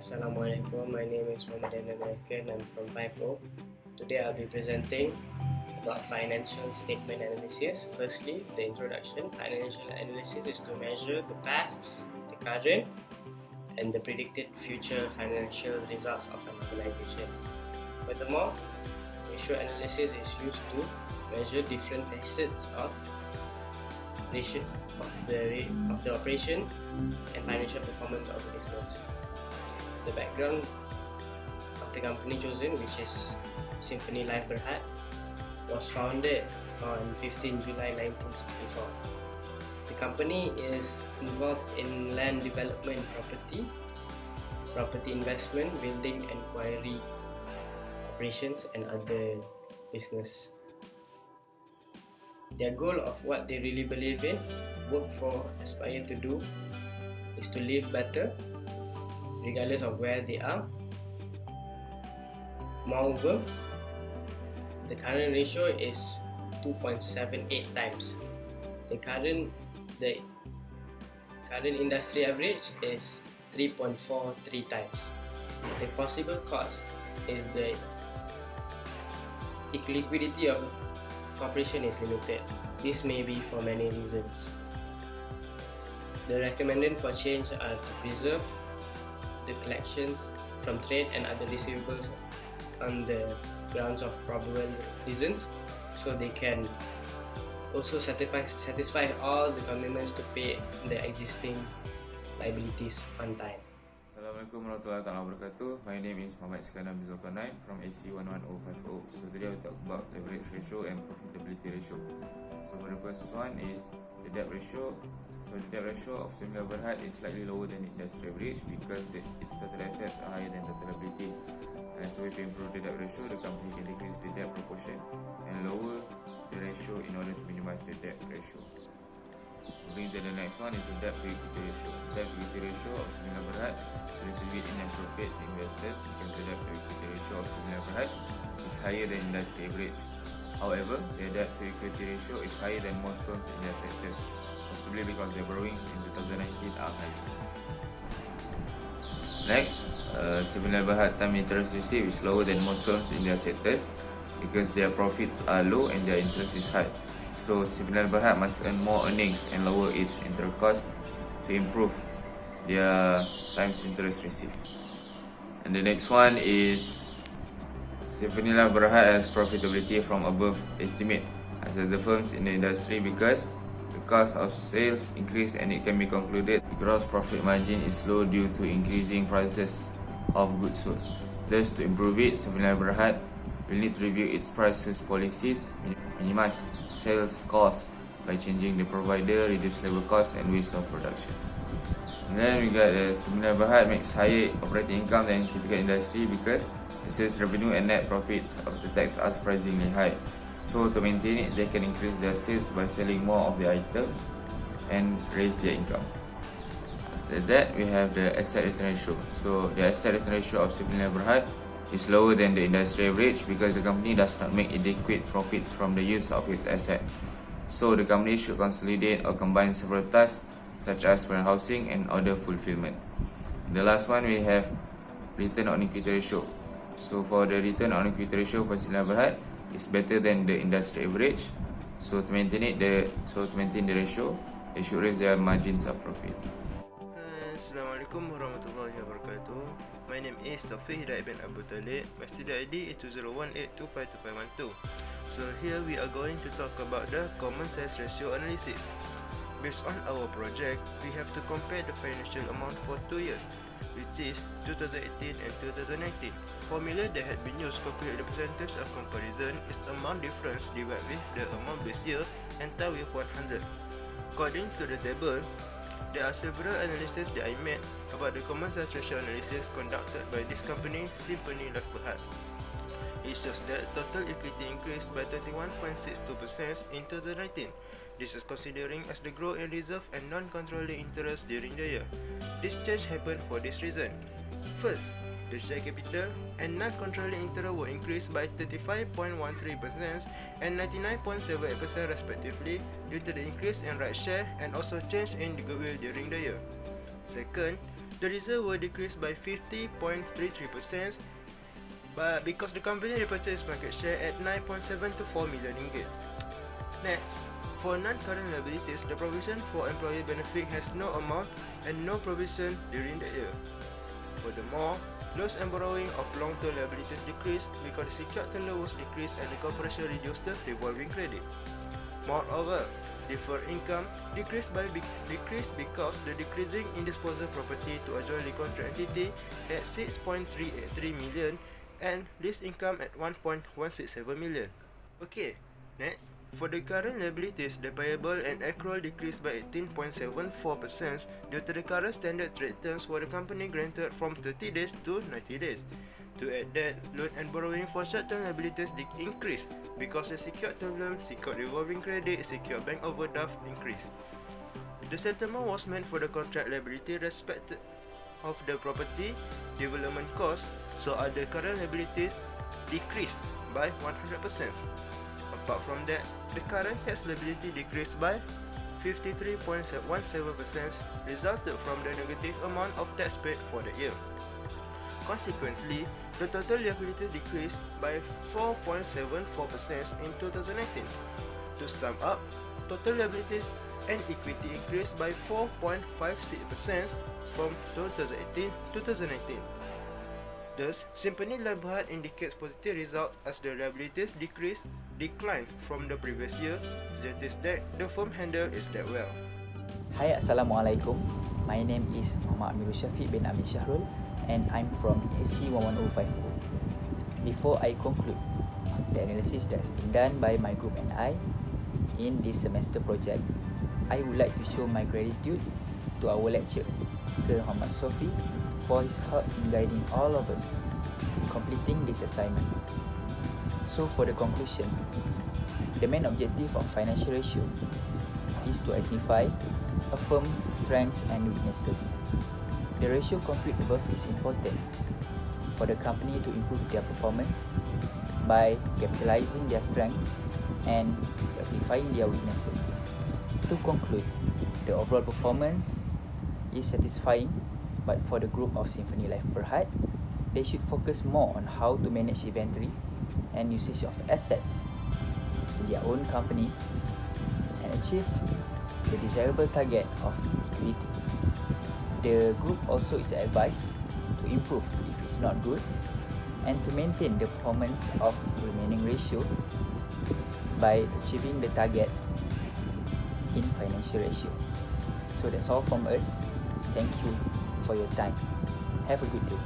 Assalamualaikum, my name is SymphonyLifeBerhad5O and I'm from 5O. Today I'll be presenting about financial statement analysis. Firstly, the introduction. Financial analysis is to measure the past, the current, and the predicted future financial results of an organization. Furthermore, ratio analysis is used to measure different facets of the operation and financial performance of the business. The background of the company chosen, which is SymphonyLifeBerhad, was founded on 15 July 1964. The company is involved in land development, property investment, building inquiry operations, and other business. Their goal of what they really believe in, work for, aspire to do, is to live better regardless of where they are. Moreover, the current ratio is 2.78 times. The current industry average is 3.43 times. The possible cause is the liquidity of corporation is limited. This may be for many reasons. The recommended for change are to preserve the collections from trade and other receivables on the grounds of probable reasons, so they can also satisfy all the commitments to pay the existing liabilities on time. Assalamualaikum warahmatullahi wabarakatuh. My name is Muhammad Iskanam Zulkarnain from AC11050. So today I will talk about leverage ratio and profitability ratio. So for the first one is the debt ratio. So the debt ratio of SymphonyLifeBerhad is slightly lower than the industry average because its total assets are higher than total liabilities. And as a way to improve the debt ratio, the company can decrease the debt proportion and lower the ratio in order to minimize the debt ratio. Moving to the next one is the debt to equity ratio. The debt to equity ratio of SymphonyLifeBerhad is a little bit inappropriate to investors because the debt to equity ratio of SymphonyLifeBerhad is higher than industry average. However, the debt to equity ratio is higher than most firms in their sectors, possibly because their borrowings in 2019 are higher. Next, SymphonyLifeBerhad time interest received is lower than most firms in their sectors because their profits are low and their interest is high. So SymphonyLifeBerhad must earn more earnings and lower its interest costs to improve their times interest received. And the next one is SymphonyLifeBerhad has profitability from above estimate as the firms in the industry because the cost of sales increase and it can be concluded the gross profit margin is low due to increasing prices of goods sold. Thus, to improve it, SymphonyLifeBerhad will need to review its prices policies, minimize sales costs by changing the provider, reduce labor costs and waste of production. And then we got SymphonyLifeBerhad makes higher operating income than typical industry because the sales revenue and net profits after tax are surprisingly high. So to maintain it, they can increase their sales by selling more of their items and raise their income. After that, we have the asset return ratio. So the asset return ratio of SymphonyLifeBerhad is lower than the industry average because the company does not make adequate profits from the use of its asset. So the company should consolidate or combine several tasks such as warehousing and order fulfillment. The last one we have return on equity ratio. So for the return on equity ratio for SymphonyLifeBerhad is better than the industry average. So to maintain the ratio, they should raise their margins of profit. Assalamualaikum warahmatullahi wabarakatuh. My name is Taufik Hidayat bin Abu Talib. My student ID is 2018252512. So here we are going to talk about the common sense ratio analysis. Based on our project, we have to compare the financial amount for 2 years, which is 2018 and 2019. Formula that had been used to calculate the percentage of comparison is amount difference divided with the amount base year and times with 100. According to the table, there are several analyses that I made about the common sense ratio analysis conducted by this company, SymphonyLifeBerhad. It shows that total equity increased by 31.62% in 2019. This is considering as the growth in reserve and non-controlling interest during the year. This change happened for this reason. First, the share capital and non-controlling interest were increased by 35.13% and 99.78% respectively due to the increase in right share and also change in the goodwill during the year. Second, the reserve were decreased by 50.33%, but because the company repurchased its market share at 9.724 million ringgit. Next, for non-current liabilities, the provision for employee benefit has no amount and no provision during the year. Furthermore, loans and borrowing of long-term liabilities decreased because the secured term loan was decreased and the corporation reduced the revolving credit. Moreover, deferred income decreased because the decreasing in disposal property to a jointly contract entity at 6.383 million and lease income at 1.167 million. Okay, next. For the current liabilities, the payable and accrual decreased by 18.74% due to the current standard trade terms for the company granted from 30 days to 90 days. To add that, loan and borrowing for short-term liabilities increased because the secured term loan, secured revolving credit, secured bank overdraft increased. The settlement was meant for the contract liability respective of the property development cost, so other current liabilities decreased by 100%. Apart from that, the current tax liability decreased by 53.17%, resulted from the negative amount of tax paid for the year. Consequently, the total liabilities decreased by 4.74% in 2019. To sum up, total liabilities and equity increased by 4.56% from 2018 to 2019. Thus, SymphonyLifeBerhad indicates positive results as the liabilities declined from the previous year, that is that the firm handled its debt well. Hi, Assalamualaikum. My name is Muhammad Amirul Syafiq bin Amin Syahrul and I'm from SymphonyLifeBerhad5O. Before I conclude the analysis that's been done by my group and I in this semester project, I would like to show my gratitude to our lecturer, Sir Muhammad Sofi, for his help in guiding all of us in completing this assignment. So for the conclusion, the main objective of financial ratio is to identify a firm's strengths and weaknesses. The ratio complete above is important for the company to improve their performance by capitalizing their strengths and rectifying their weaknesses. To conclude, the overall performance is satisfying, but for the group of SymphonyLifeBerhad, they should focus more on how to manage inventory and usage of assets in their own company and achieve the desirable target of equity. The group also is advised to improve if it's not good and to maintain the performance of the remaining ratio by achieving the target in financial ratio. So that's all from us. Thank you for your time. Have a good day.